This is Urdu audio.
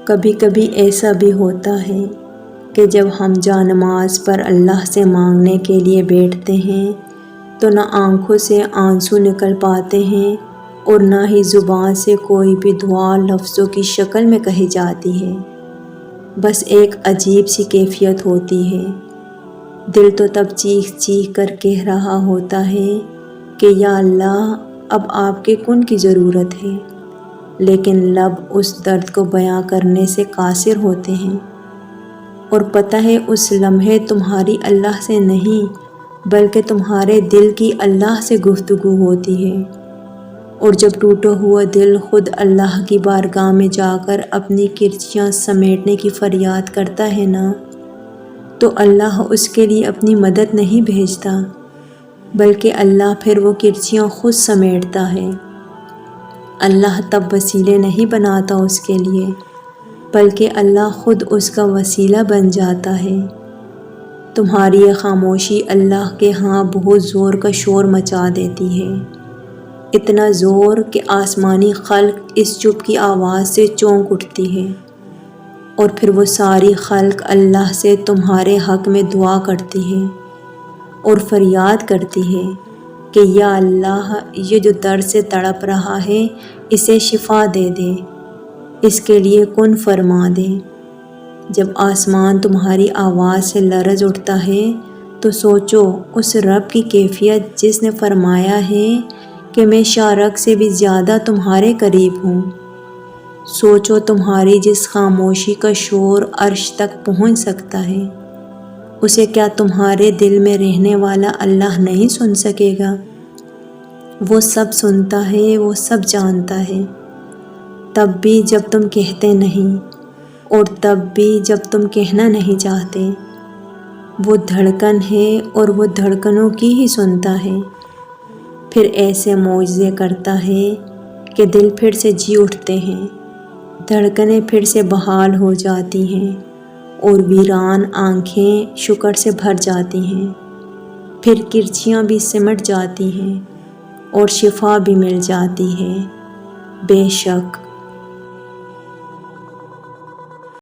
کبھی کبھی ایسا بھی ہوتا ہے کہ جب ہم جا نماز پر اللہ سے مانگنے کے لیے بیٹھتے ہیں تو نہ آنکھوں سے آنسو نکل پاتے ہیں اور نہ ہی زبان سے کوئی بھی دعا لفظوں کی شکل میں کہی جاتی ہے۔ بس ایک عجیب سی کیفیت ہوتی ہے۔ دل تو تب چیخ چیخ کر کہہ رہا ہوتا ہے کہ یا اللہ اب آپ کے کن کی ضرورت ہے، لیکن لب اس درد کو بیاں کرنے سے قاصر ہوتے ہیں۔ اور پتہ ہے اس لمحے تمہاری اللہ سے نہیں بلکہ تمہارے دل کی اللہ سے گفتگو ہوتی ہے۔ اور جب ٹوٹا ہوا دل خود اللہ کی بارگاہ میں جا کر اپنی کرچیاں سمیٹنے کی فریاد کرتا ہے نا، تو اللہ اس کے لیے اپنی مدد نہیں بھیجتا بلکہ اللہ پھر وہ کرچیاں خود سمیٹتا ہے۔ اللہ تب وسیلے نہیں بناتا اس کے لیے بلکہ اللہ خود اس کا وسیلہ بن جاتا ہے۔ تمہاری یہ خاموشی اللہ کے ہاں بہت زور کا شور مچا دیتی ہے، اتنا زور کہ آسمانی خلق اس چپ کی آواز سے چونک اٹھتی ہے، اور پھر وہ ساری خلق اللہ سے تمہارے حق میں دعا کرتی ہے اور فریاد کرتی ہے کہ یا اللہ یہ جو درد سے تڑپ رہا ہے اسے شفا دے دے، اس کے لیے کن فرما دے۔ جب آسمان تمہاری آواز سے لرز اٹھتا ہے تو سوچو اس رب کی کیفیت جس نے فرمایا ہے کہ میں شارک سے بھی زیادہ تمہارے قریب ہوں۔ سوچو تمہاری جس خاموشی کا شور عرش تک پہنچ سکتا ہے، اسے کیا تمہارے دل میں رہنے والا اللہ نہیں سن سکے گا؟ وہ سب سنتا ہے، وہ سب جانتا ہے، تب بھی جب تم کہتے نہیں اور تب بھی جب تم کہنا نہیں چاہتے۔ وہ دھڑکن ہے اور وہ دھڑکنوں کی ہی سنتا ہے، پھر ایسے معجزے کرتا ہے کہ دل پھر سے جی اٹھتے ہیں، دھڑکنیں پھر سے بحال ہو جاتی ہیں اور ویران آنکھیں شکر سے بھر جاتی ہیں، پھر کرچیاں بھی سمٹ جاتی ہیں اور شفا بھی مل جاتی ہے۔ بے شک